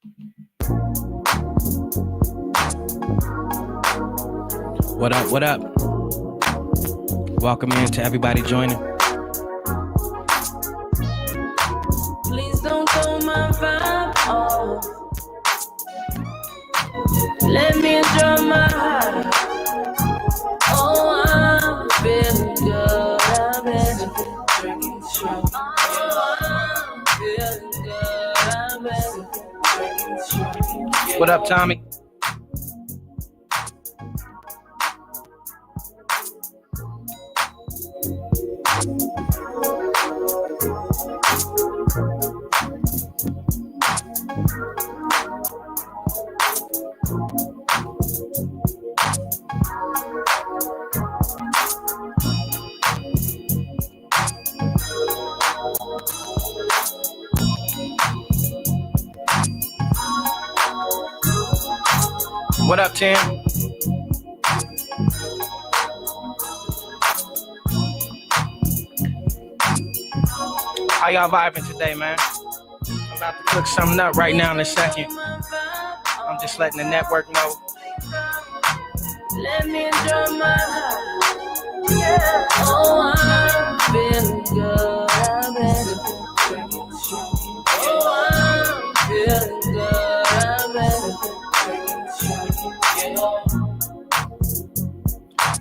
What up, what up? Welcome in to everybody joining. Please don't throw my vibe off. Let me enjoy my high. Oh, I'm feeling good. I've been drinking strong. Oh, I'm feeling good. I've been drinking strong. What up, Tommy? What up, Tim? How y'all vibing today, man? I'm about to cook something up right now in a second. I'm just letting the network know. Let me enjoy my high. Yeah. Oh, I'm feeling good. I've been drinking strong. Oh, I'm feeling good. I've been drinking strong.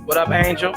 What up, Angel?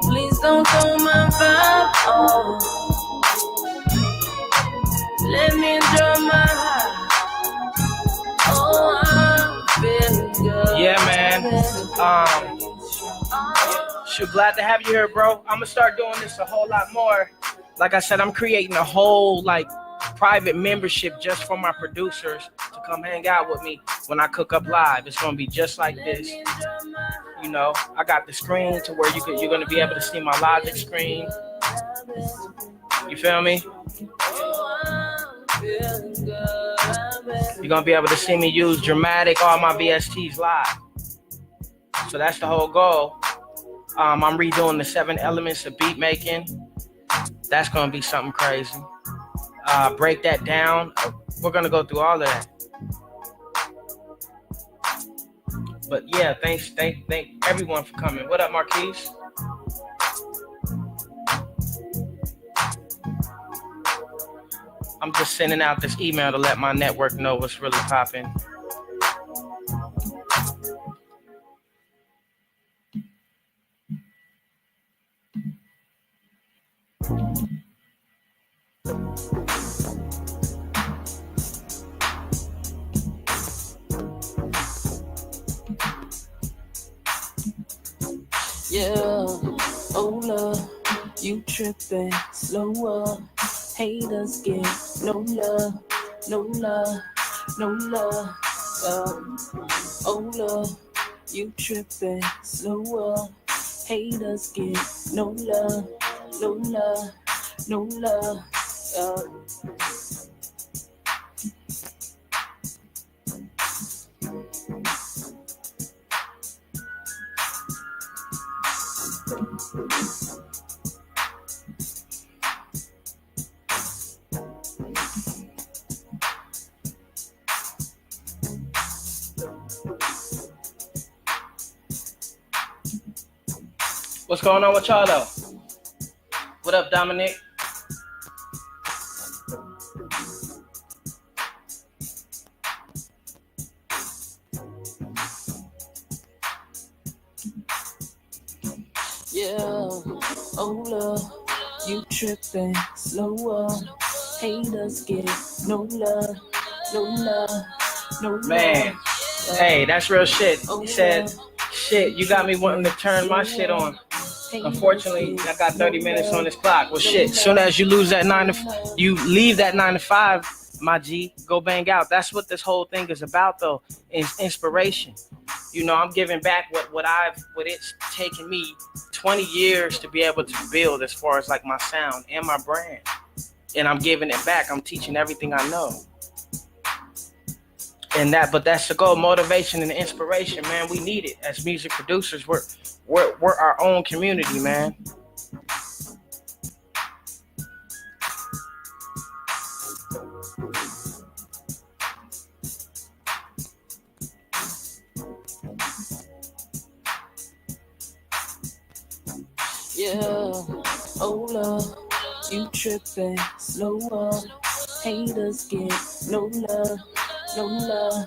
Please don't throw my vibe off. Let me enjoy my high. Oh, I'm feeling good. Yeah, man. Shoot, glad to have you here, bro. I'm gonna start doing this a whole lot more. Like I said, I'm creating a whole private membership just for my producers to come hang out with me when I cook up live. It's gonna be just like this. You know, I got the screen to where you're gonna be able to see my Logic screen. You feel me? You're gonna be able to see me use Drummadic, all my VSTs live. So that's the whole goal. I'm redoing the 7 elements of beat making. That's gonna be something crazy. Break that down. We're gonna go through all of that. But yeah, thank everyone for coming. What up, Marquise? I'm just sending out this email to let my network know what's really popping. Yeah, oh love, you tripping slower. Haters get no love, no love, no love. Oh love, you tripping slower. Haters get no love, no love, no love. What's going on with y'all though? What up, Dominic? Yeah, oh love, you tripping slower. Haters get no love, no love, no love. Man, hey, that's real shit. He said, Shit, you got me wanting to turn my shit on. Unfortunately, I got 30 minutes on this clock. Well, shit, soon as you lose that you leave that 9 to 5, my G, go bang out. That's what this whole thing is about, though, is inspiration. You know, I'm giving back what it's taken me 20 years to be able to build as far as like my sound and my brand. And I'm giving it back. I'm teaching everything I know. But that's the goal, motivation and inspiration, man. We need it as music producers. We're our own community, man. Yeah, oh love, you tripping, slower. Haters get no love, no love,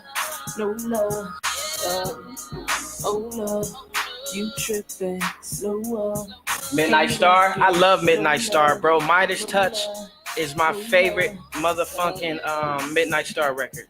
no love. Oh love, you tripping, slower. Midnight Star, I love Midnight Star, bro. Midas Touch is my favorite motherfucking Midnight Star record.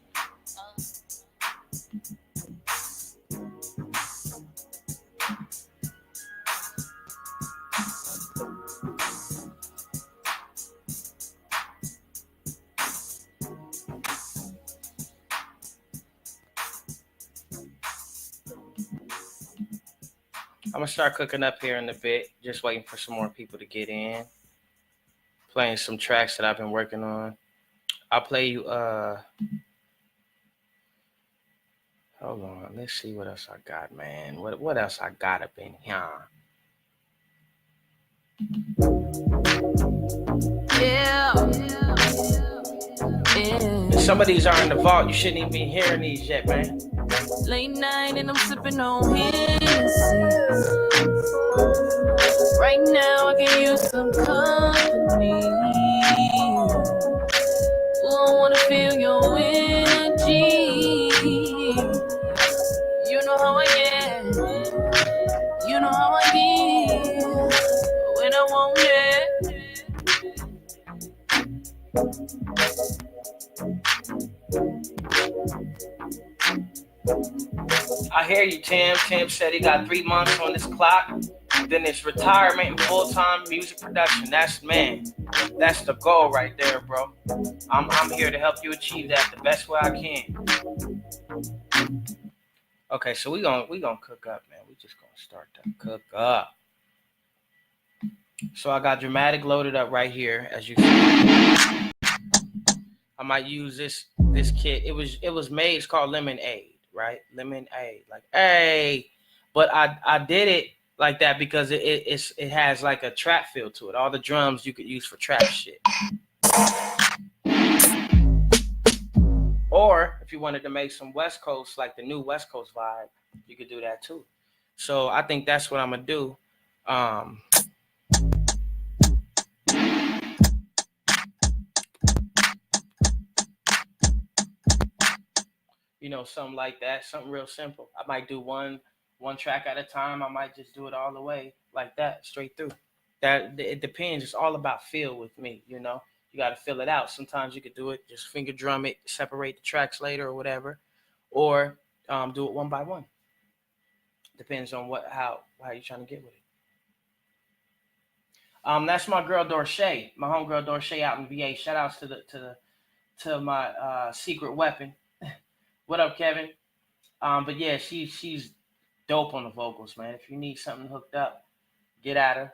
I'm gonna start cooking up here in a bit, just waiting for some more people to get in. Playing some tracks that I've been working on. I'll play you hold on, let's see what else I got, man. What else I got up in here? Yeah. Some of these are in the vault. You shouldn't even be hearing these yet, man. Late night and I'm sipping on Hennessy. Right now I can use some company. Oh, I wanna feel your energy. You know how I am. You know how I get when I want it. I hear you, Tim. Tim said he got 3 months on this clock. Then it's retirement and full-time music production. That's the goal right there, bro. I'm here to help you achieve that the best way I can. Okay, so we gonna cook up, man. We just gonna start to cook up. So I got Drummadic loaded up right here, as you see. I might use this kit. It was made. It's called Lemonade, right? Lemonade, like hey. But I did it like that because it has like a trap feel to it. All the drums you could use for trap shit. Or if you wanted to make some West Coast, like the new West Coast vibe, you could do that too. So I think that's what I'm gonna do. You know, something like that, something real simple. I might do one track at a time. I might just do it all the way like that, straight through. That it depends. It's all about feel with me, you know. You got to fill it out. Sometimes you could do it, just finger drum it, separate the tracks later or whatever, or do it one by one. Depends on how you're trying to get with it. That's my girl Dorshay, my homegirl Dorshay out in VA. Shout outs to my secret weapon. What up, Kevin? But yeah, she's dope on the vocals, man. If you need something hooked up, get at her.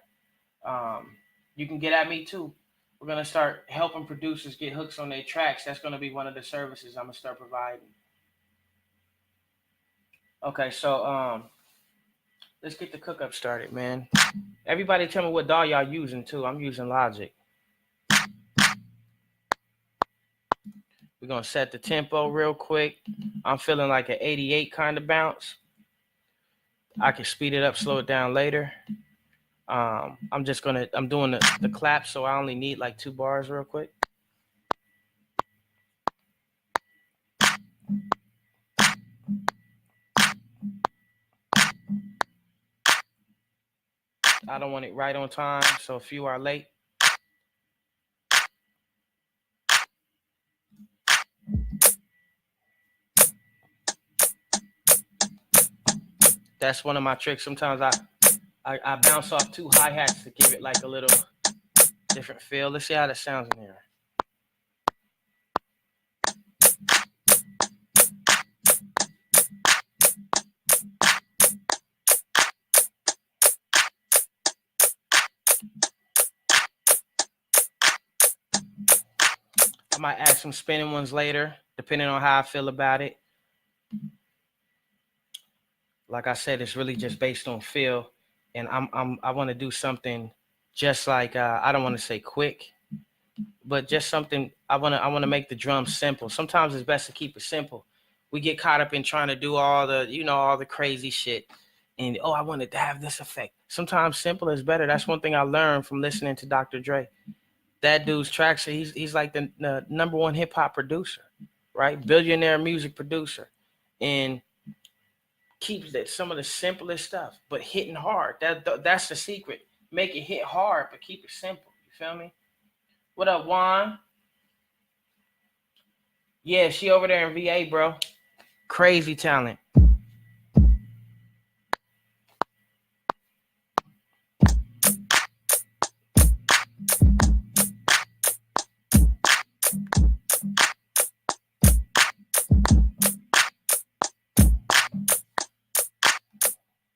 You can get at me too. We're gonna start helping producers get hooks on their tracks. That's gonna be one of the services I'm gonna start providing. Okay, so let's get the cook up started, man. Everybody tell me what DAW y'all using too. I'm using Logic. We're gonna set the tempo real quick. I'm feeling like an 88 kind of bounce. I can speed it up, slow it down later. I'm doing the clap, so I only need like 2 bars real quick. I don't want it right on time, so if you are late, That's one of my tricks. Sometimes I bounce off 2 hi-hats to give it like a little different feel. Let's see how that sounds in here. I might add some spinning ones later, depending on how I feel about it. Like I said, it's really just based on feel, and I want to do something just like I don't want to say quick, but just something I want to make the drums simple. Sometimes it's best to keep it simple. We get caught up in trying to do all the crazy shit, and I wanted to have this effect. Sometimes simple is better. That's one thing I learned from listening to Dr. Dre. That dude's tracks, he's like the number 1 hip hop producer, right? Billionaire music producer, and keeps that some of the simplest stuff, but hitting hard. That's the secret. Make it hit hard, but keep it simple. You feel me? What up, Juan? Yeah, she over there in VA, bro. Crazy talent.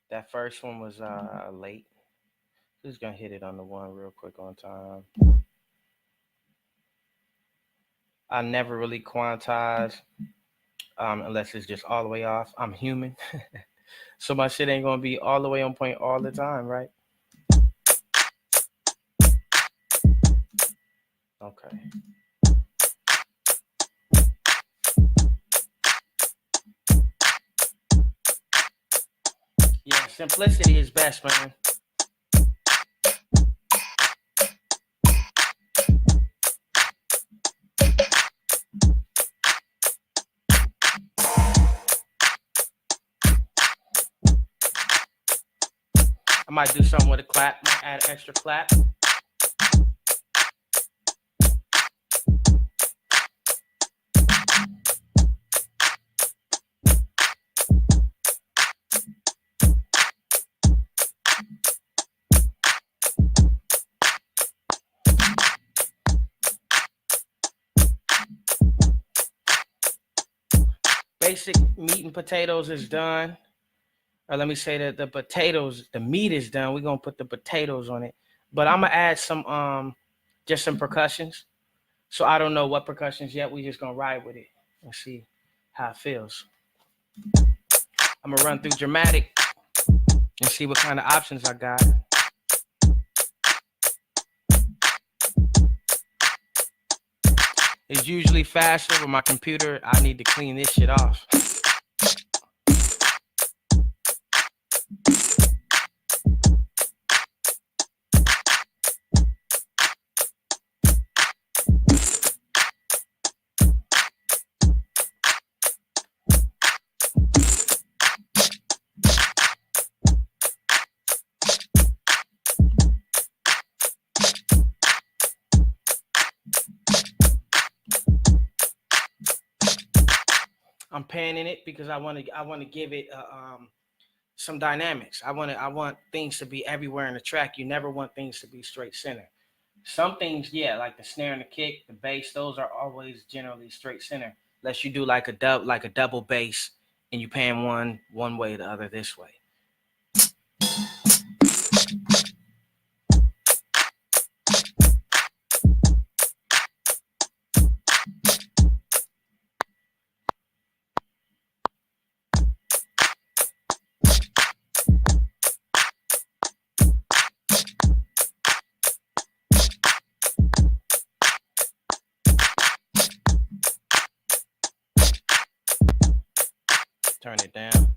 That first one was late. Just gonna hit it on the one real quick on time. I never really quantize unless it's just all the way off. I'm human. So my shit ain't gonna be all the way on point all the time, right? Okay. Yeah, simplicity is best, man. I might do something with a clap, might add an extra clap. Basic meat and potatoes is done. Or let me say that the meat is done. We're gonna put the potatoes on it. But I'm gonna add some just some percussions. So I don't know what percussions yet. We just gonna ride with it and see how it feels. I'm gonna run through Drummadic and see what kind of options I got. It's usually faster with my computer. I need to clean this shit off. I'm panning it because I want to give it some dynamics. I want things to be everywhere in the track. You never want things to be straight center. Some things, yeah, like the snare and the kick, the bass, those are always generally straight center. Unless you do like a double bass and you pan one way, the other this way. Turn it down.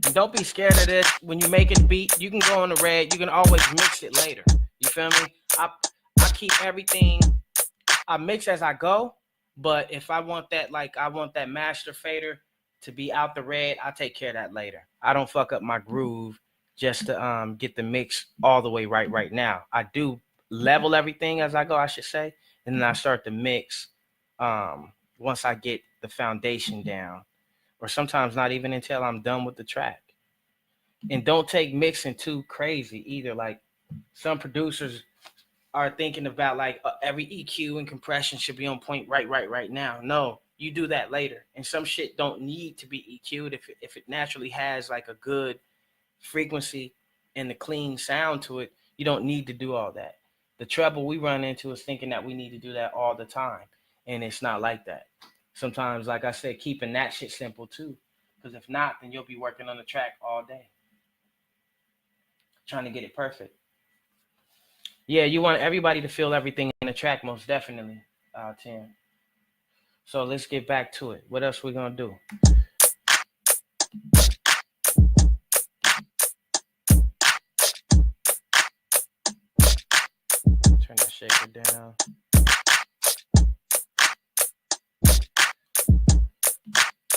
And don't be scared of this. When you make it beat, you can go on the red. You can always mix it later. You feel me? I keep everything. I mix as I go. But if I want that master fader to be out the red, I'll take care of that later. I don't fuck up my groove just to get the mix all the way right now. I do level everything as I go, I should say. And then I start to mix once I get the foundation down. or sometimes not even until I'm done with the track. And don't take mixing too crazy either. Like some producers are thinking about like every EQ and compression should be on point right now. No, you do that later. And some shit don't need to be EQ'd if it naturally has like a good frequency and the clean sound to it. You don't need to do all that. The trouble we run into is thinking that we need to do that all the time, and it's not like that. Sometimes, like I said, keeping that shit simple too, because if not, then you'll be working on the track all day trying to get it perfect. Yeah, you want everybody to feel everything in the track, most definitely, Tim. So let's get back to it. What else we gonna do? Turn that shaker down.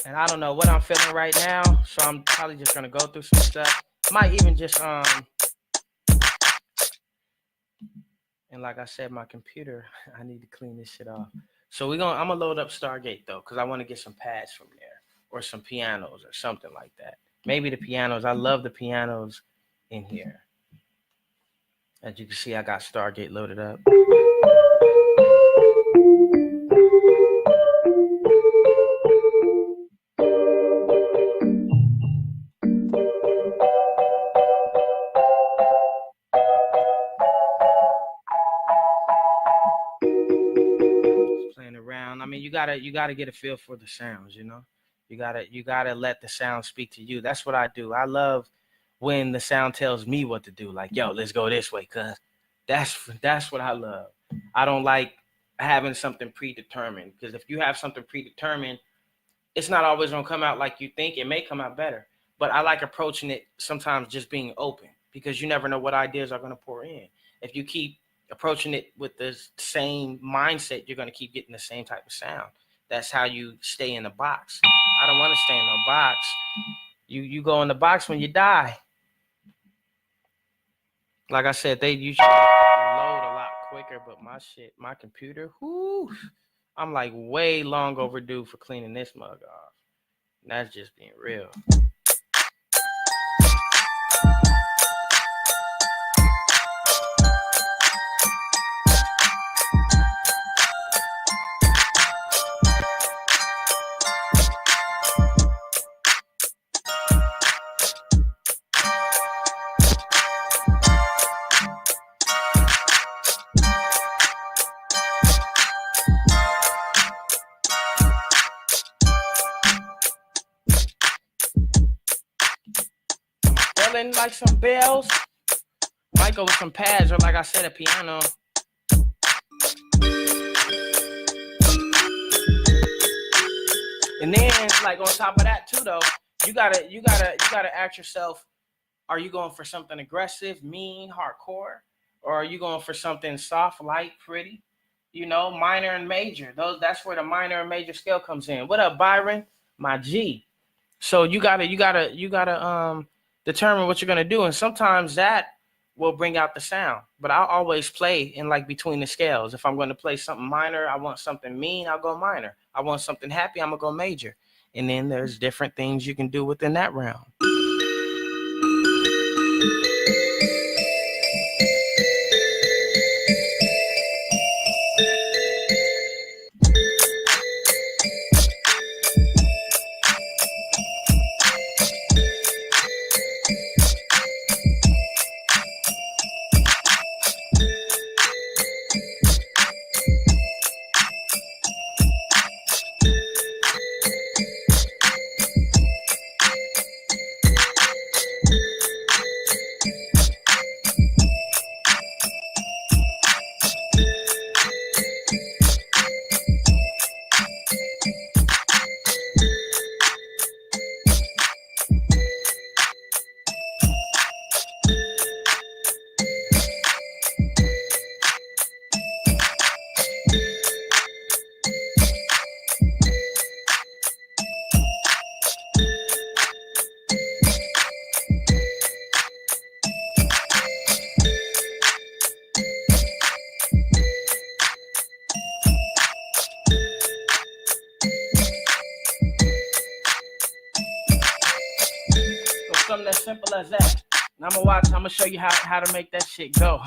And I don't know what I'm feeling right now, so I'm probably just gonna go through some stuff. Might even just and like I said, my computer, I need to clean this shit off. So I'm gonna load up Stargate though, because I want to get some pads from there or some pianos or something like that. Maybe the pianos. I love the pianos in here. As you can see, I got Stargate loaded up. Around. I mean, you gotta get a feel for the sounds, you know. You gotta let the sound speak to you. That's what I do. I love when the sound tells me what to do. Like, yo, let's go this way, cuz that's what I love. I don't like having something predetermined, because if you have something predetermined, it's not always gonna come out like you think. It may come out better, but I like approaching it sometimes just being open, because you never know what ideas are gonna pour in. If you keep approaching it with the same mindset, you're going to keep getting the same type of sound. That's how you stay in the box. I don't want to stay in no box. You go in the box when you die. Like I said, they usually load a lot quicker, but my computer, I'm like way long overdue for cleaning this mug off. And that's just being real. Like some bells, might go with some pads, or like I said, a piano. And then, like on top of that too, though, you gotta ask yourself: are you going for something aggressive, mean, hardcore, or are you going for something soft, light, pretty? You know, minor and major. That's where the minor and major scale comes in. What up, Byron? My G. So you gotta determine what you're gonna do, and sometimes that will bring out the sound. But I'll always play in like between the scales. If I'm going to play something minor, I want something mean, I'll go minor. I want something happy, I'm gonna go major. And then there's different things you can do within that realm. something as simple as that. And I'm gonna show you how to make that shit go.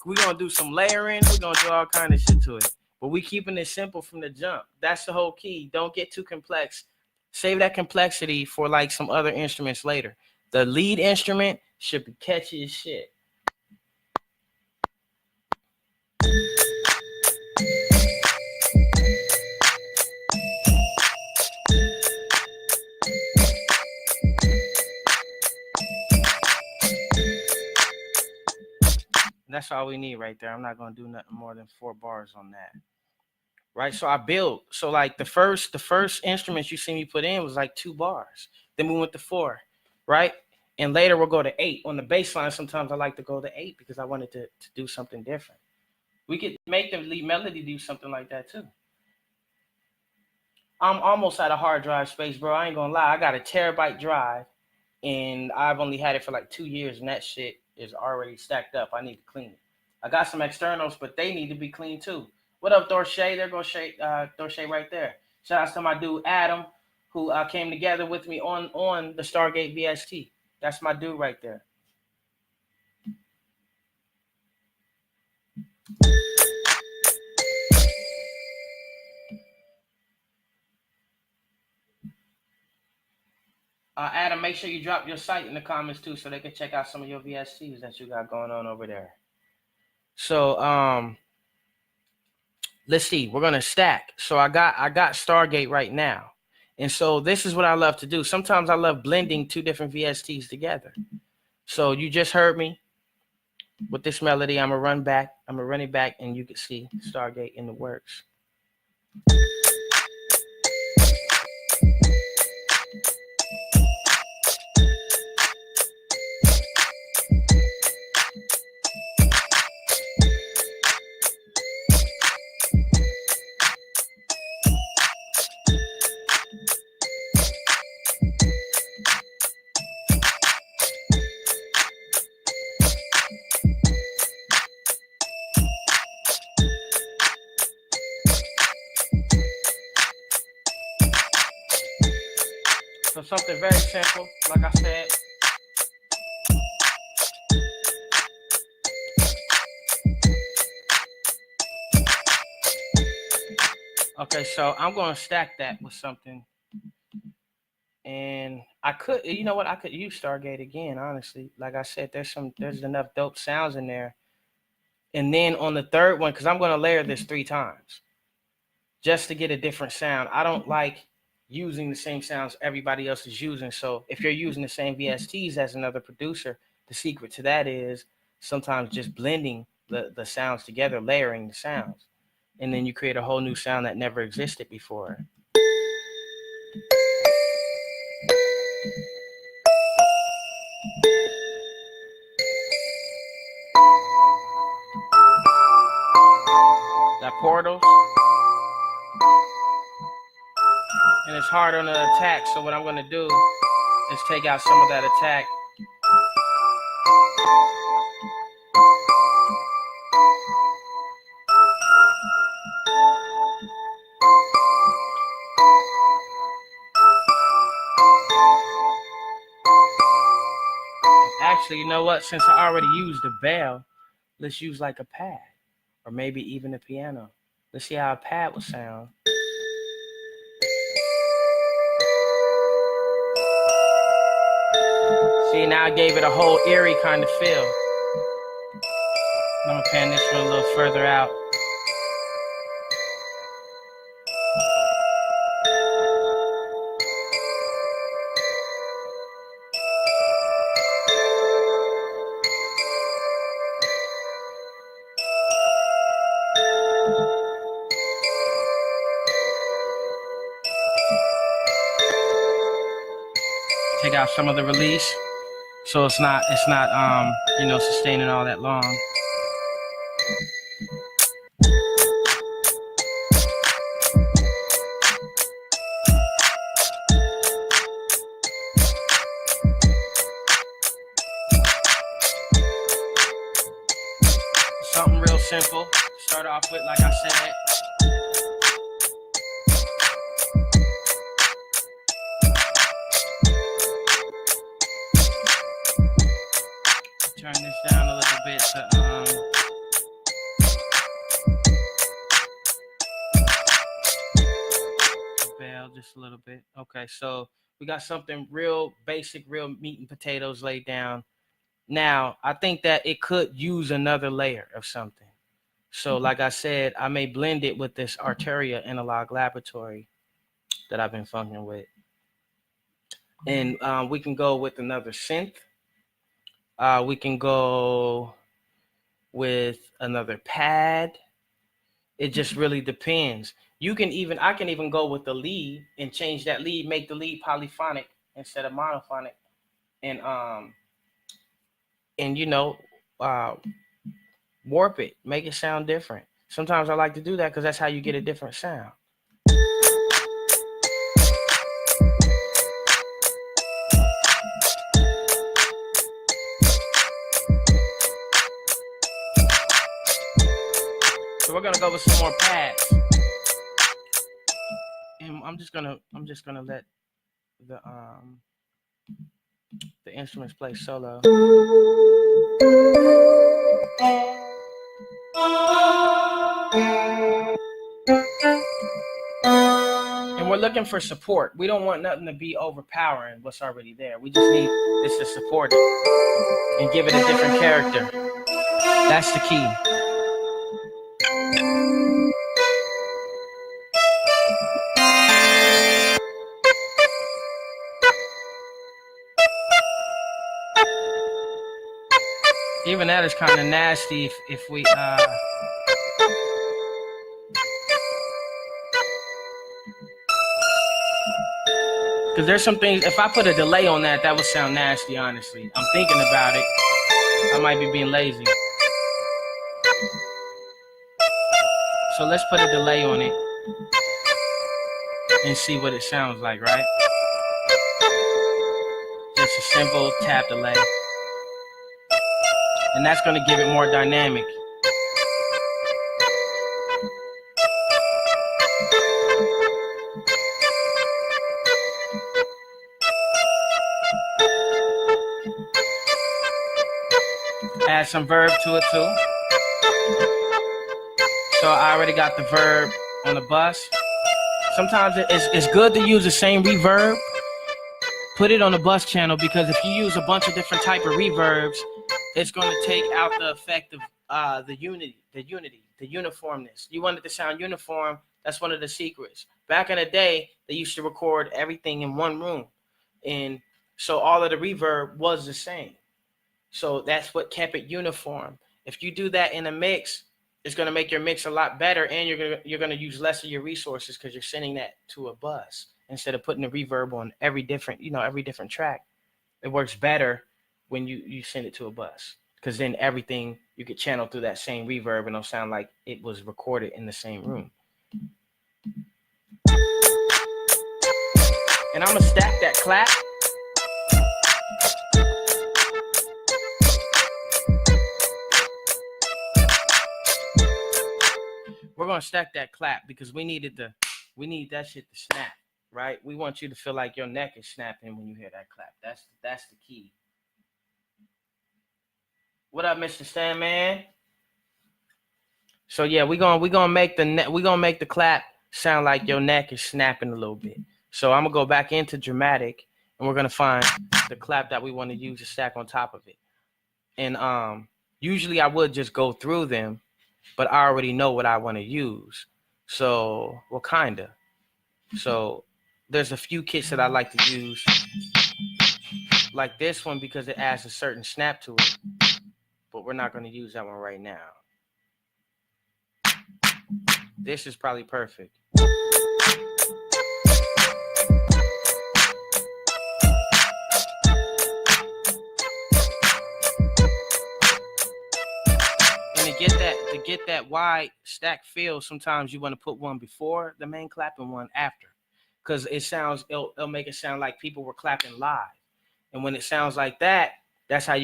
We're gonna do some layering, we're gonna do all kind of shit to it. But we keeping it simple from the jump. That's the whole key. Don't get too complex. Save that complexity for like some other instruments later. The lead instrument should be catchy as shit. That's all we need right there. I'm not gonna do nothing more than 4 bars on that. Right, so I built. So like the first instruments you see me put in was like 2 bars. Then we went to 4, right? And later we'll go to 8. On the bass line, sometimes I like to go to 8 because I wanted to do something different. We could make the lead melody do something like that too. I'm almost out of hard drive space, bro. I ain't gonna lie. I got a terabyte drive, and I've only had it for like 2 years, and that shit is already stacked up. I need to clean it. I got some externals, but they need to be cleaned too. What up, Dorshay? There goes Dorshay right there. Shout out to my dude Adam, who came together with me on the Stargate VST. That's my dude right there. Adam, make sure you drop your site in the comments too, so they can check out some of your VSTs that you got going on over there. So let's see. We're gonna stack. So I got Stargate right now, and so this is what I love to do. Sometimes I love blending 2 different VSTs together. So you just heard me with this melody. I'm gonna run it back, and you can see Stargate in the works. So something very simple, like I said. Okay, so I'm going to stack that with something. And I could, you know what? I could use Stargate again, honestly. Like I said, there's enough dope sounds in there. And then on the third one, because I'm going to layer this 3 times just to get a different sound. I don't like using the same sounds everybody else is using. So if you're using the same VSTs as another producer, the secret to that is sometimes just blending the sounds together, layering the sounds. And then you create a whole new sound that never existed before. Got portals. And it's hard on the attack, so what I'm going to do is take out some of that attack. Actually, you know what? Since I already used a bell, let's use like a pad, or maybe even a piano. Let's see how a pad will sound. See, now I gave it a whole eerie kind of feel. I'm gonna pan this one a little further out. Take out some of the release. So it's not sustaining all that long. Something real simple. Start off with, like I said. turn this down a little bit to bell just a little bit. Okay, so we got something real basic, real meat and potatoes laid down. Now, I think that it could use another layer of something. So, like I said, I may blend it with this Arteria Analog Laboratory that I've been funking with. And we can go with another synth. We can go with another pad. It just really depends. I can even go with the lead and change that lead, make the lead polyphonic instead of monophonic, and warp it, make it sound different. Sometimes I like to do that because that's how you get a different sound. So we're gonna go with some more pads, and I'm just gonna let the instruments play solo. And we're looking for support. We don't want nothing to be overpowering what's already there. We just need this to support it and give it a different character. That's the key. Even that is kind of nasty if we because there's some things, if I put a delay on that would sound nasty, honestly. I'm thinking about it. I might be being lazy. So let's put a delay on it and see what it sounds like, right? Just a simple tap delay. And that's going to give it more dynamic. Add some verb to it too. So I already got the verb on the bus. Sometimes it's good to use the same reverb. Put it on the bus channel, because if you use a bunch of different type of reverbs, it's going to take out the effect of the uniformness. You want it to sound uniform. That's one of the secrets. Back in the day, they used to record everything in one room. And so all of the reverb was the same. So that's what kept it uniform. If you do that in a mix, it's going to make your mix a lot better, and you're going to use less of your resources because you're sending that to a bus instead of putting the reverb on every different track. It works better when you send it to a bus, because then everything you could channel through that same reverb and it'll sound like it was recorded in the same room. And I'm gonna stack that clap. We're gonna stack that clap because we need that shit to snap, right? We want you to feel like your neck is snapping when you hear that clap. That's the key. What up, Mr. Sandman? So yeah, we're gonna make the clap sound like your neck is snapping a little bit. So I'm gonna go back into Drummadic, and we're gonna find the clap that we want to use to stack on top of it. And usually I would just go through them, but I already know what I want to use. So, well, kinda. So there's a few kits that I like to use, like this one, because it adds a certain snap to it. But we're not going to use that one right now. This is probably perfect. And to get that wide stack feel, sometimes you want to put one before the main clap and one after, because it'll make it sound like people were clapping live. And when it sounds like that, that's how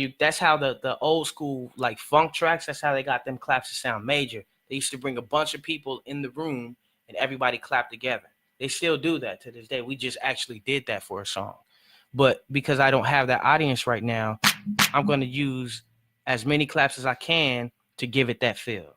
the old school like funk tracks, that's how they got them claps to sound major. They used to bring a bunch of people in the room and everybody clapped together. They still do that to this day. We just actually did that for a song. But because I don't have that audience right now, I'm going to use as many claps as I can to give it that feel.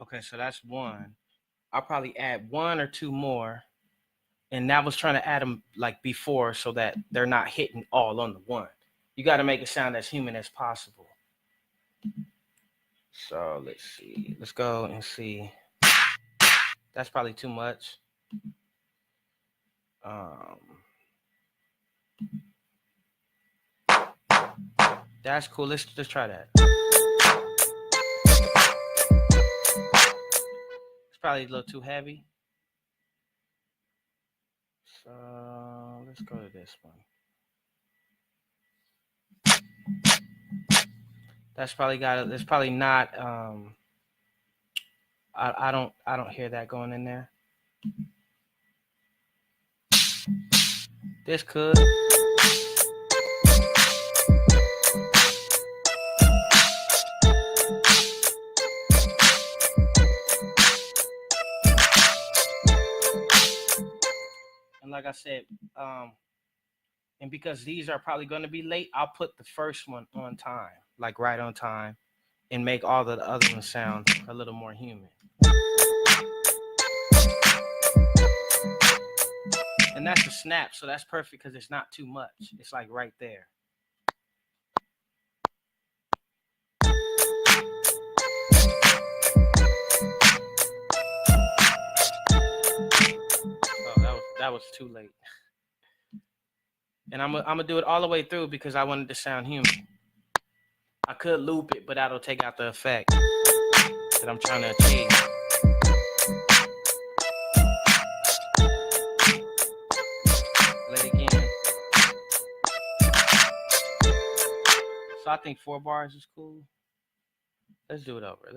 Okay, so that's one. I'll probably add one or two more. And I was trying to add them like before so that they're not hitting all on the one. You got to make it sound as human as possible. So let's see. Let's go and see. That's probably too much. That's cool. Let's try that. It's probably a little too heavy. So let's go to this one. That's probably got. It's probably not. I don't hear that going in there. This could. And like I said, and because these are probably going to be late, I'll put the first one on time, like right on time, and make all the other ones sound a little more human. And that's a snap, so that's perfect because it's not too much. It's like right there. Oh, that was too late. And I'm gonna do it all the way through because I wanted to sound human. I could loop it, but that'll take out the effect that I'm trying to achieve. Play it again. So I think 4 bars is cool. Let's do it over.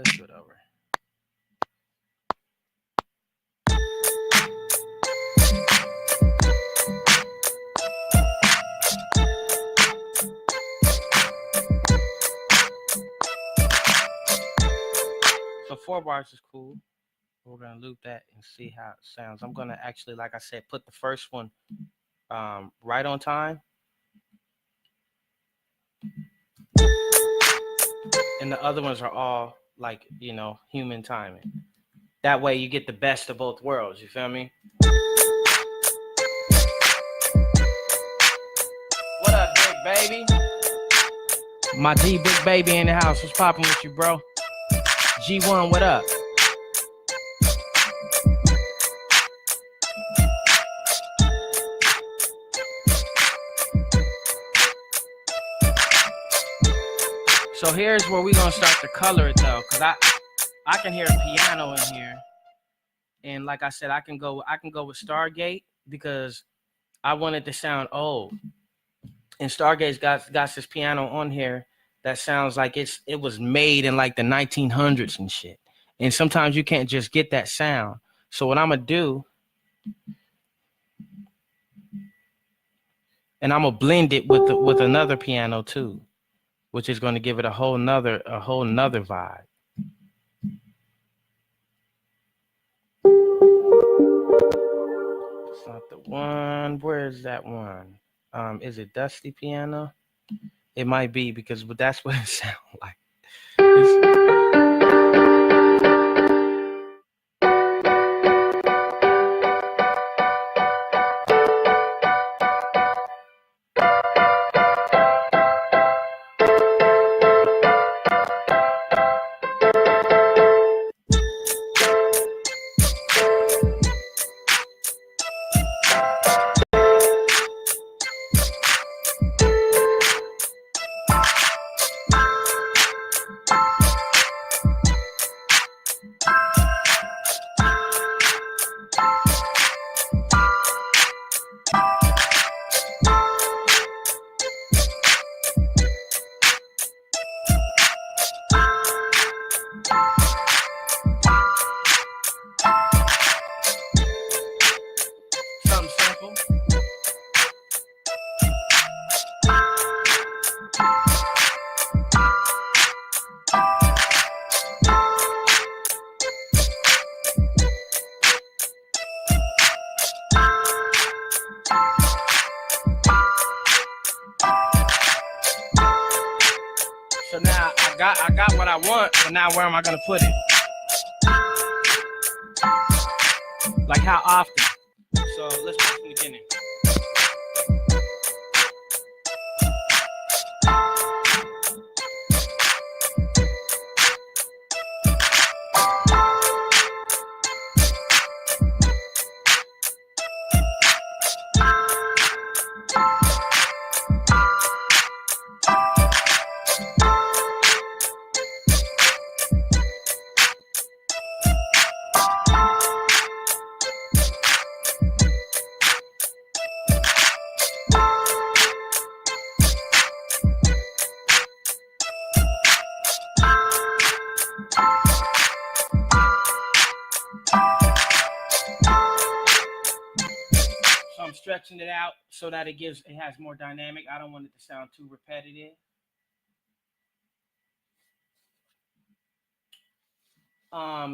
So 4 bars is cool. We're gonna loop that and see how it sounds. I'm gonna actually, like I said, put the first one right on time. And the other ones are all like, human timing. That way you get the best of both worlds, you feel me? What up, big baby? My G big baby in the house. What's popping with you, bro? G1, what up? So here's where we're gonna start to color it though, because I can hear a piano in here. And like I said, I can go with Stargate because I want it to sound old. And Stargate's got this piano on here that sounds like it was made in like the 1900s and shit. And sometimes you can't just get that sound. So what I'm gonna do, and I'm gonna blend it with another piano too, which is gonna give it a whole nother vibe. It's not the one. Where is that one? Is it Dusty Piano? It might be because that's what it sounds like. got what I want, but now where am I gonna put it? Like how often? So let's start from the beginning. Stretching it out so that it has more dynamic. I don't want it to sound too repetitive.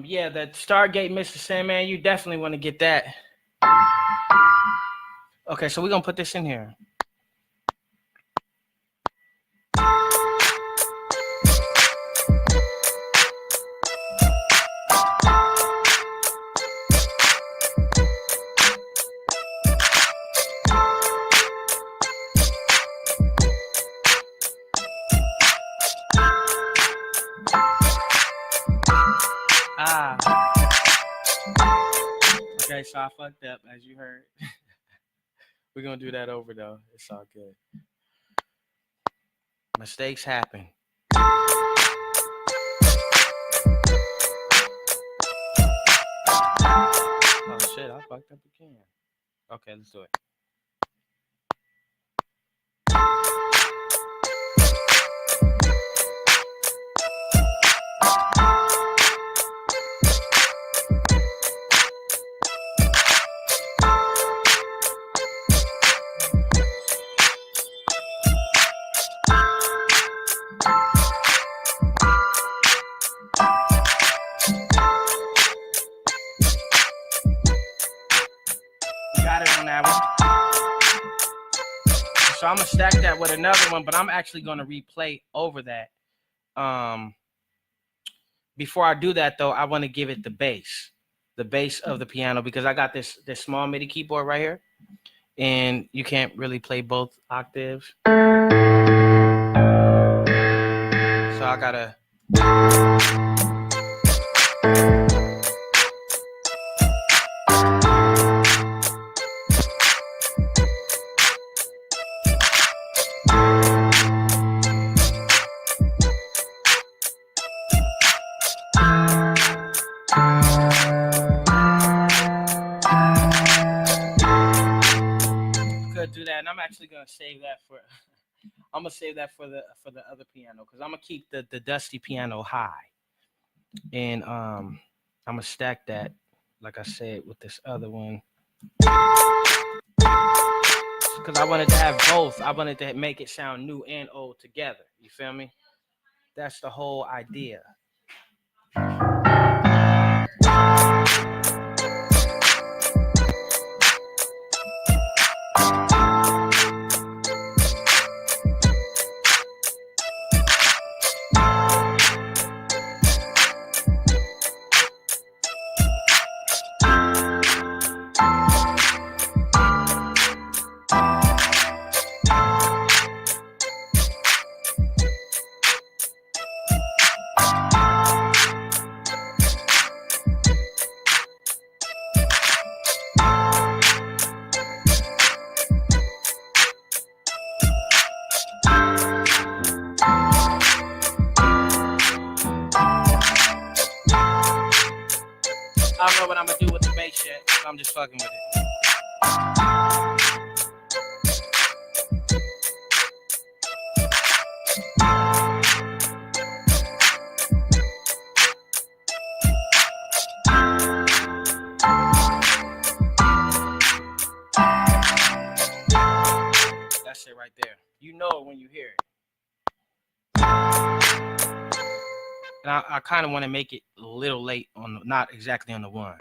Yeah, the Stargate, Mr. Sandman, you definitely want to get that. Okay, so we're gonna put this in here. Okay, so I fucked up, as you heard. We're gonna do that over though. It's all good. Mistakes happen. Oh shit, I fucked up again. Okay, let's do it. So I'm gonna stack that with another one, but I'm actually gonna replay over that. Before I do that though, I want to give it the bass of the piano, because I got this small MIDI keyboard right here, and you can't really play both octaves. So I gotta. Do that, and I'm actually gonna save that for. I'm gonna save that for the other piano, because I'm gonna keep the dusty piano high, and I'm gonna stack that, like I said, with this other one, because I wanted to have both. I wanted to make it sound new and old together. You feel me? That's the whole idea. I don't know what I'm gonna do with the bass yet. I'm just fucking with it. That's it right there. You know it when you hear it. And I kind of want to make it a little late on, not exactly on the one.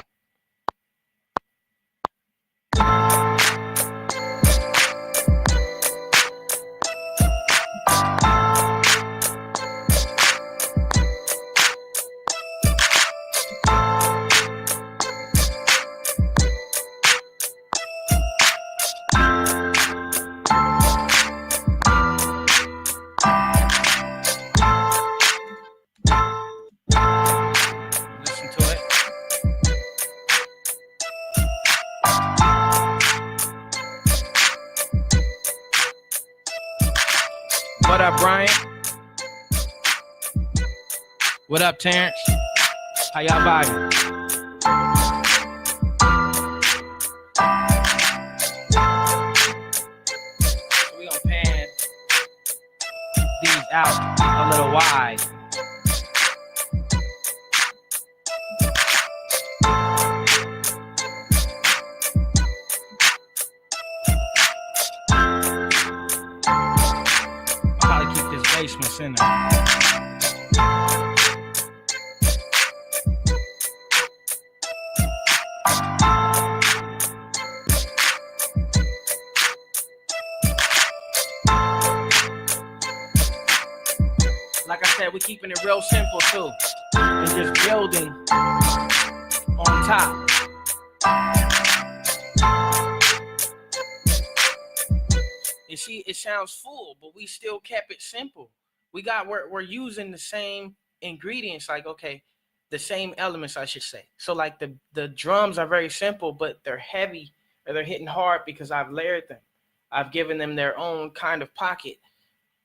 What up, Brian? What up, Terrence? How y'all vibing? So we gonna pan these out a little wide. I'll probably keep this basement in there. Like I said, we're keeping it real simple too. And just building on top. You see, it sounds full, but we still kept it simple. We're using the same ingredients, like, okay, the same elements, I should say. So like the drums are very simple, but they're heavy or they're hitting hard because I've layered them. I've given them their own kind of pocket.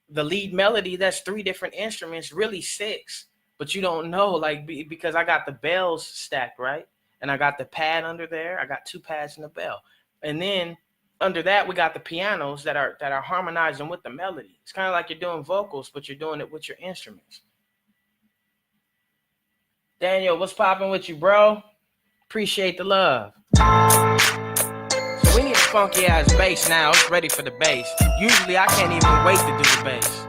The lead melody, that's 3 different instruments, really 6, but you don't know, like, because I got the bells stacked, right? And I got the pad under there. I got 2 pads and a bell. And then under that, we got the pianos that are harmonizing with the melody. It's kind of like you're doing vocals, but you're doing it with your instruments. Daniel, what's popping with you, bro? Appreciate the love. So we need a funky ass bass now. It's ready for the bass. Usually I can't even wait to do the bass.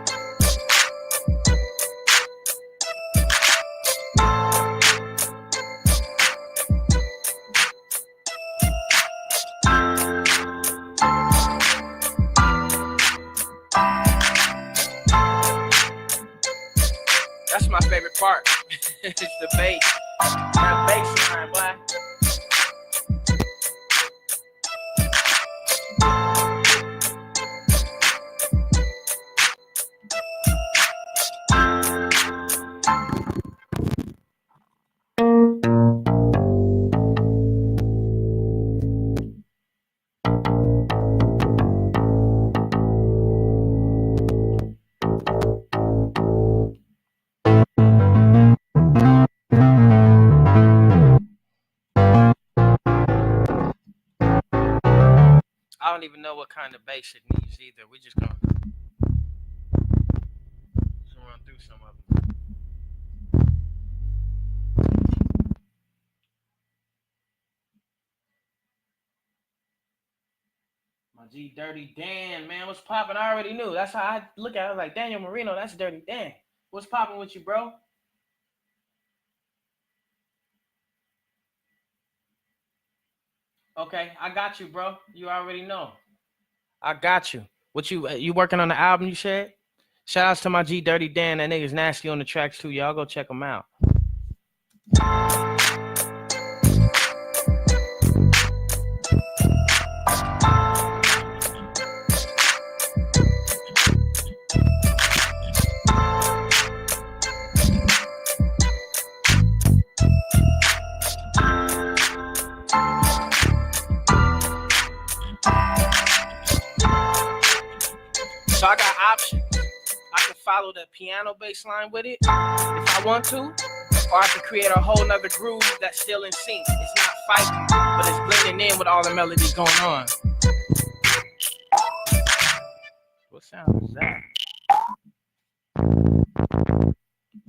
That's my favorite part. It's the bass. That bass line, boy. I don't even know what kind of bass it needs either. We just gonna run through some of them. My G Dirty Dan, man, what's popping? I already knew. That's how I look at it. I was like, Daniel Marino, that's Dirty Dan. What's popping with you, bro? Okay, I got you, bro. You already know. I got you. What you working on the album, you said? Shout outs to my G Dirty Dan. That nigga's nasty on the tracks too. Y'all go check him out. So I got options. I can follow the piano bass line with it if I want to, or I can create a whole nother groove that's still in sync. It's not fighting, but it's blending in with all the melodies going on. What sound is that?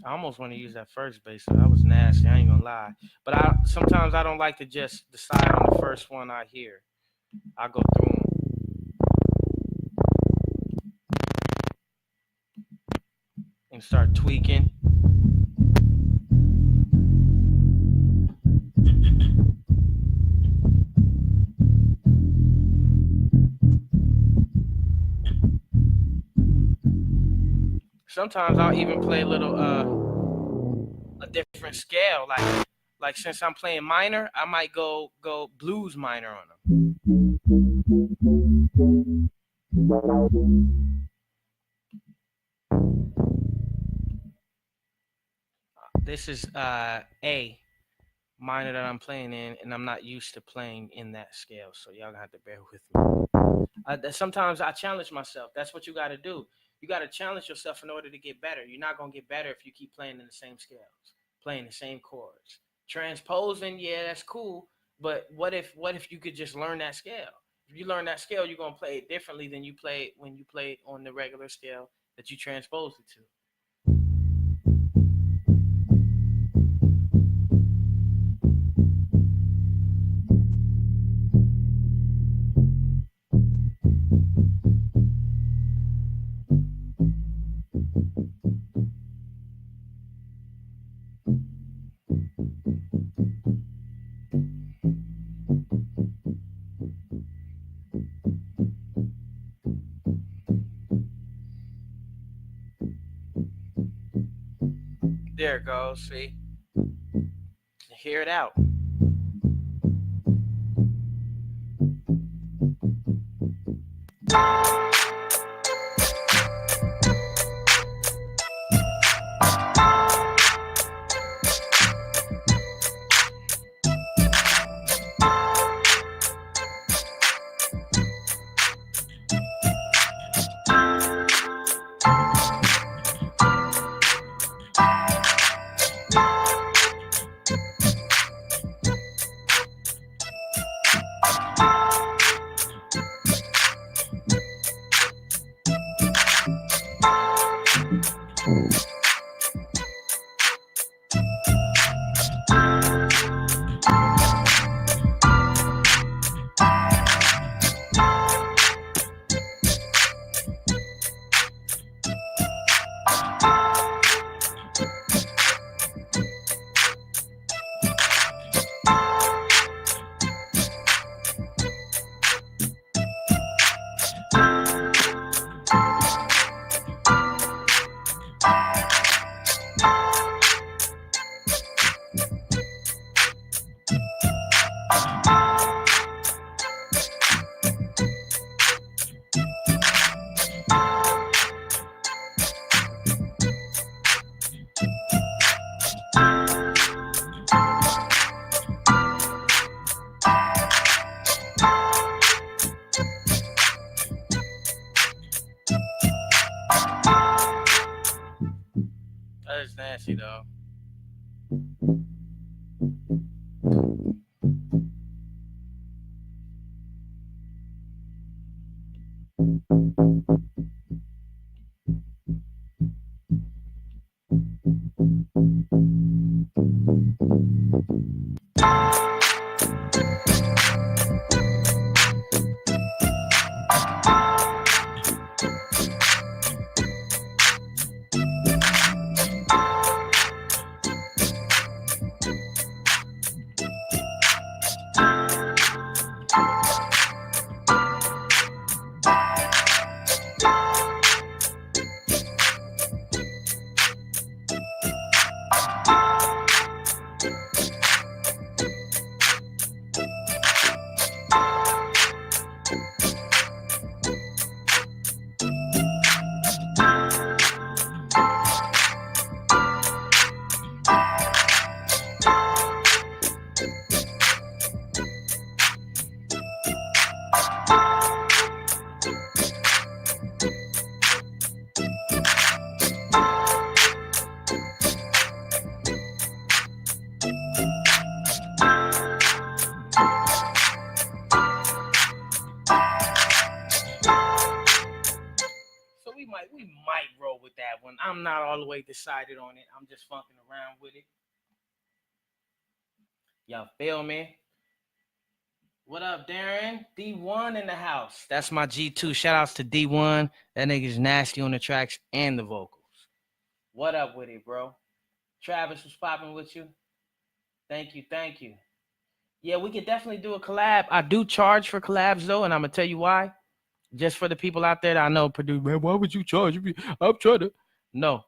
I almost want to use that first bass. So that was nasty. I ain't gonna lie. But sometimes I don't like to just decide on the first one I hear. I go through them. And start tweaking. Sometimes I'll even play a little a different scale. Like since I'm playing minor, I might go blues minor on them. This is A minor that I'm playing in, and I'm not used to playing in that scale, so y'all gonna have to bear with me. Sometimes I challenge myself. That's what you got to do. You got to challenge yourself in order to get better. You're not going to get better if you keep playing in the same scales, playing the same chords. Transposing, yeah, that's cool. But what if you could just learn that scale? If you learn that scale, you're going to play it differently than you play it when you play it on the regular scale that you transposed it to. There it goes. See? Hear it out. That is nasty, though. We might roll with that one. I'm not all the way decided on it. I'm just fucking around with it. Y'all feel me? What up, Darren? D1 in the house. That's my G2. Shout outs to D1. That nigga's nasty on the tracks and the vocals. What up with it, bro? Travis was popping with you. Thank you. Yeah, we could definitely do a collab. I do charge for collabs though, and I'm gonna tell you why. Just for the people out there that I know produce, man, why would you charge me? I'm trying to. No,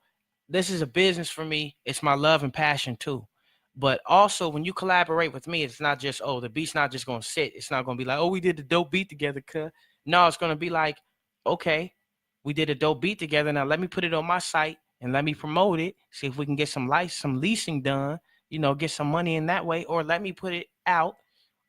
this is a business for me. It's my love and passion too. But also, when you collaborate with me, it's not just, oh, the beat's not just going to sit. It's not going to be like, oh, we did the dope beat together. No, it's going to be like, okay, we did a dope beat together. Now let me put it on my site and let me promote it. See if we can get some leasing done, get some money in that way. Or let me put it out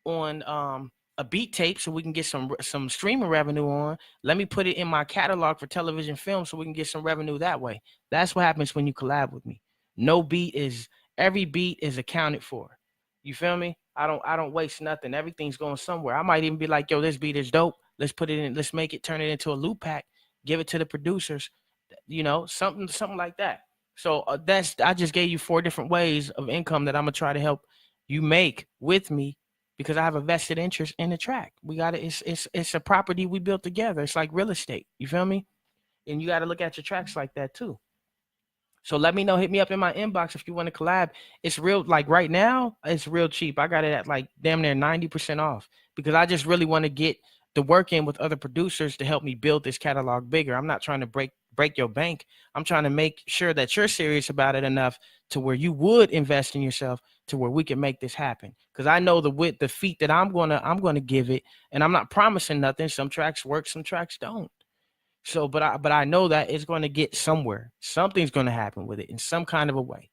on a beat tape so we can get some streaming revenue on. Let me put it in my catalog for television film so we can get some revenue that way. That's what happens when you collab with me. No beat is every beat is accounted for. You feel me? I don't waste nothing. Everything's going somewhere. I might even be like, yo, this beat is dope. Let's put it in, let's make it, turn it into a loop pack, give it to the producers, something like that. So that's I just gave you 4 different ways of income that I'm gonna try to help you make with me because I have a vested interest in the track. We got to it's a property we built together. It's like real estate. You feel me? And you got to look at your tracks like that too. So let me know. Hit me up in my inbox if you want to collab. It's real, like right now, it's real cheap. I got it at like damn near 90% off because I just really want to get the work in with other producers to help me build this catalog bigger. I'm not trying to break your bank. I'm trying to make sure that you're serious about it enough to where you would invest in yourself to where we can make this happen. Because I know the feat that I'm gonna give it, and I'm not promising nothing. Some tracks work, some tracks don't. So, but I know that it's going to get somewhere. Something's going to happen with it in some kind of a way.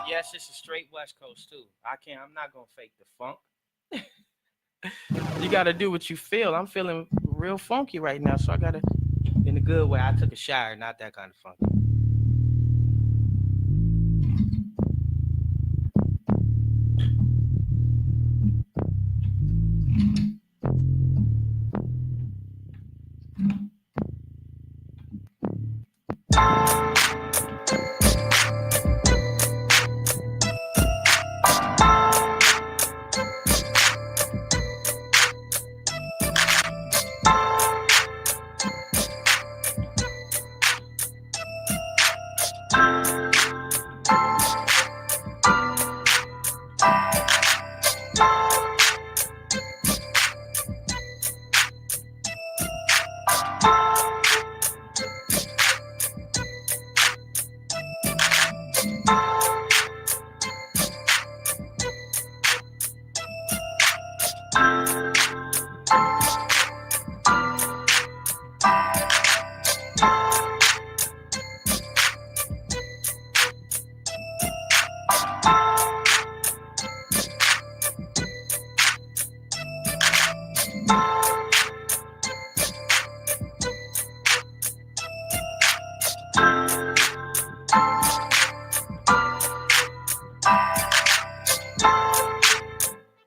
Yes, it's a straight West Coast too. I'm not gonna fake the funk. You gotta do what you feel. I'm feeling real funky right now, so I gotta, in a good way. I took a shower, not that kind of funky.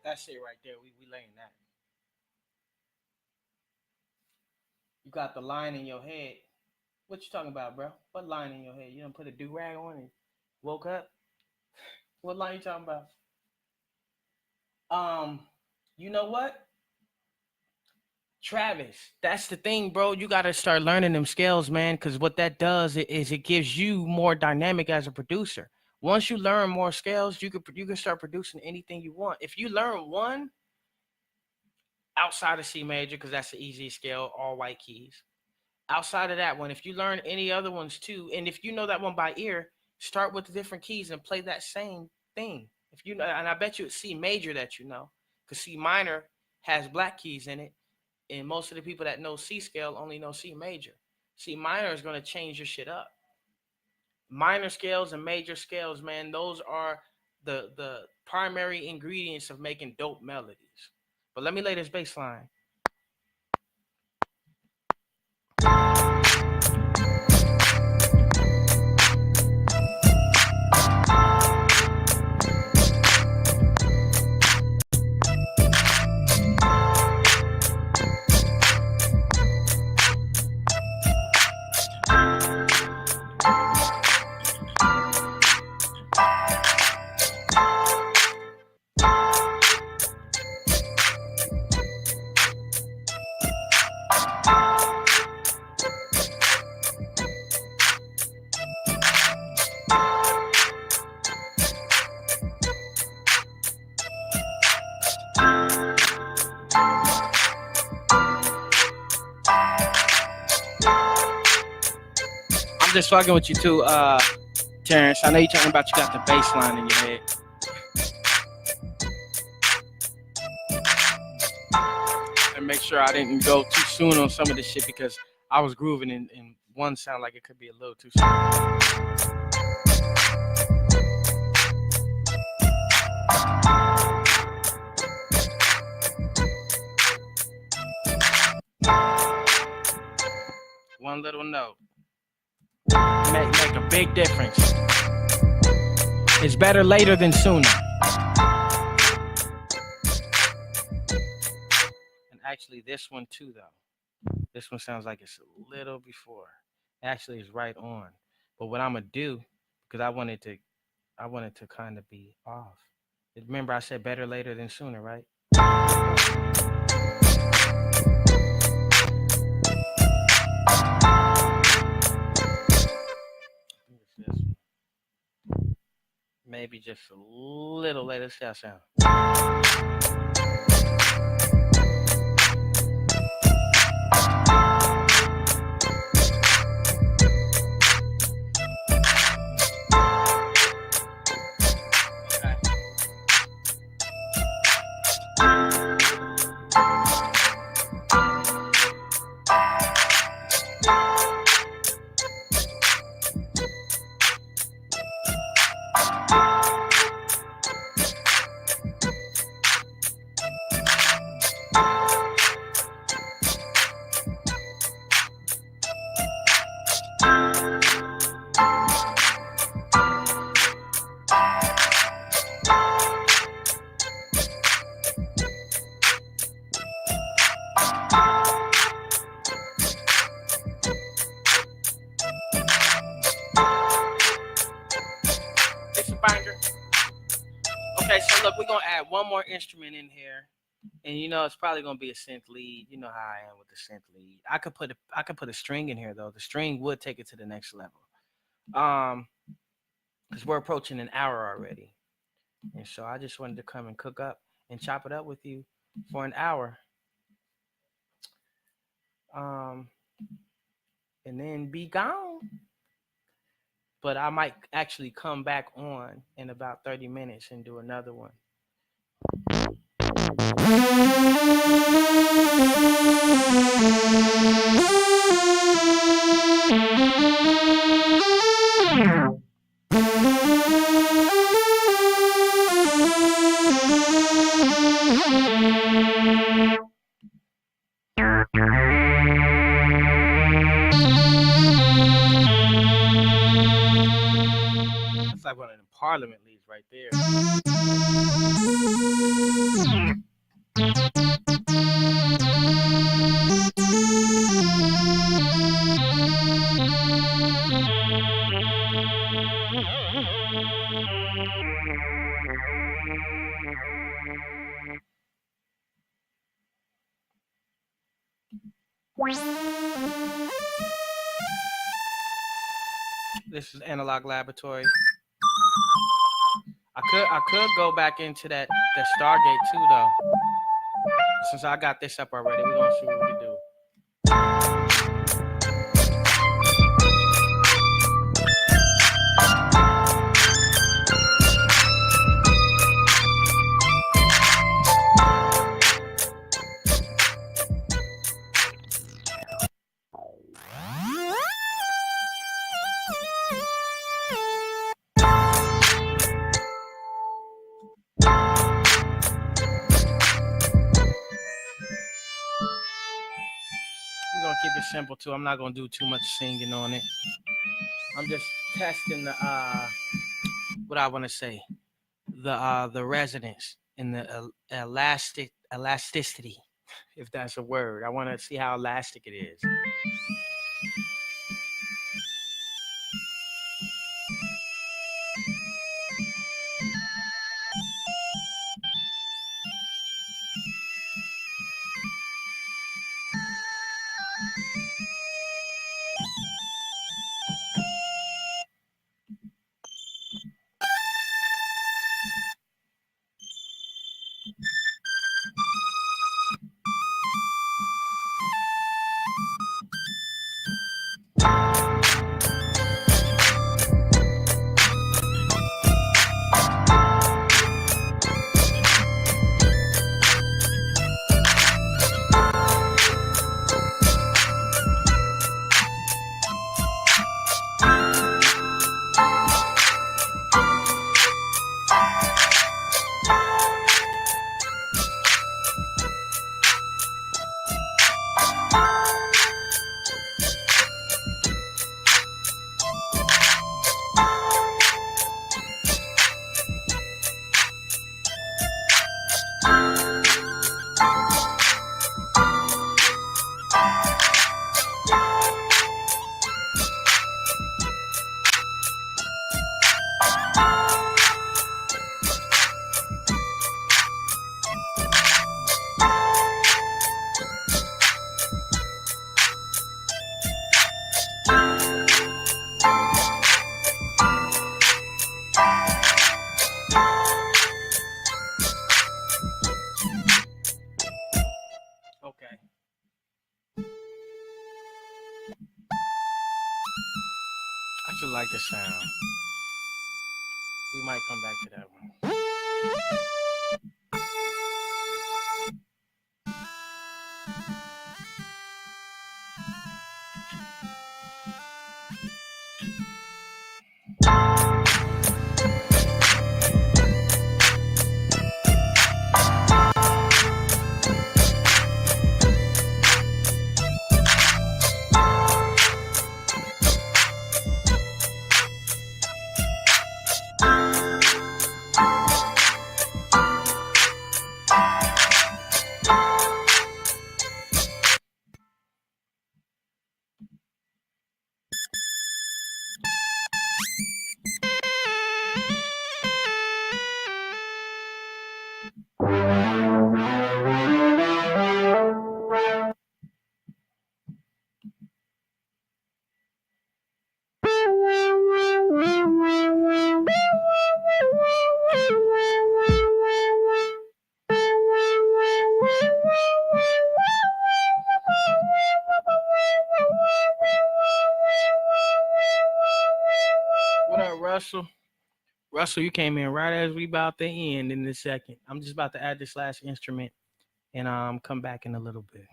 That's it right there. We laying that. You got the line in your head. What you talking about, bro? What line in your head? You done put a do-rag on and woke up? What line you talking about? You know what? Travis, that's the thing, bro. You got to start learning them skills, man, because what that does is it gives you more dynamic as a producer. Once you learn more scales, you can start producing anything you want. If you learn one outside of C major, because that's the easiest scale, all white keys. Outside of that one, if you learn any other ones too, and if you know that one by ear, start with the different keys and play that same thing. If you know, and I bet you it's C major that you know, because C minor has black keys in it, and most of the people that know C scale only know C major. C minor is going to change your shit up. Minor scales and major scales, man, those are the primary ingredients of making dope melodies. But let me lay this bass line. I'm just fucking with you too, Terrence. I know you're talking about you got the bass line in your head. And make sure I didn't go too soon on some of this shit because I was grooving and one sound like it could be a little too soon. One little note make a big difference. It's better later than sooner. And actually this one too though. This one sounds like it's a little before. Actually it's right on. But what I'm gonna do, because I wanted to kind of be off. Remember I said better later than sooner, right? Maybe just a little later. Let's see how it sounds. Okay, so look, we're gonna add one more instrument in here, and you know it's probably gonna be a synth lead. You know how I am with the synth lead. I could put a string in here though. The string would take it to the next level. Because we're approaching an hour already, and so I just wanted to come and cook up and chop it up with you for an hour. And then be gone. But I might actually come back on in about 30 minutes and do another one. That's like one of them Parliament leads right there. This is Analog Laboratory. I could go back into that Stargate too though. Since I got this up already, we're gonna see what we can do. Keep it simple too. I'm not gonna do too much singing on it. I'm just testing the what I want to say, the resonance and the elasticity, if that's a word. I want to see how elastic it is. just like the sound. We might come back to that one. What up, Russell? Russell, you came in right as we about to end in this second. I'm just about to add this last instrument and come back in a little bit.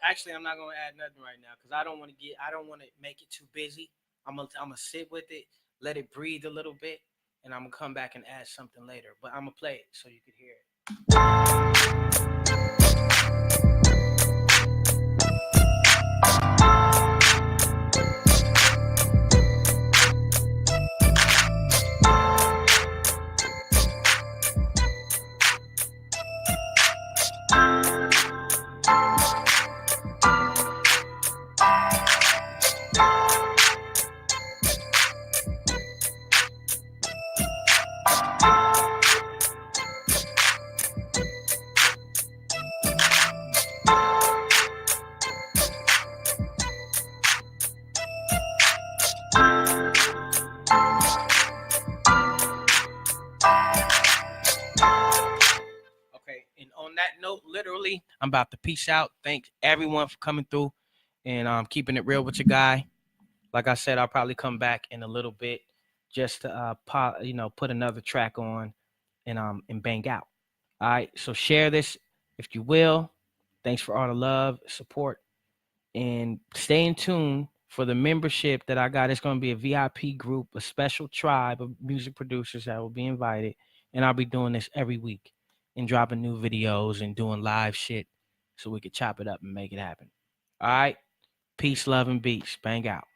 Actually, I'm not gonna add nothing right now because I don't want to make it too busy. I'm gonna sit with it, let it breathe a little bit, and I'm gonna come back and add something later. But I'm gonna play it so you can hear it. Okay, and on that note, literally, I'm about to peace out. Thanks everyone for coming through and keeping it real with your guy. Like I said, I'll probably come back in a little bit just to put another track on and bang out. All right, so share this if you will. Thanks for all the love, support, and stay in tune for the membership that I got. It's going to be a VIP group, a special tribe of music producers that will be invited, and I'll be doing this every week and dropping new videos and doing live shit so we could chop it up and make it happen. All right, peace, love, and beats. Bang out.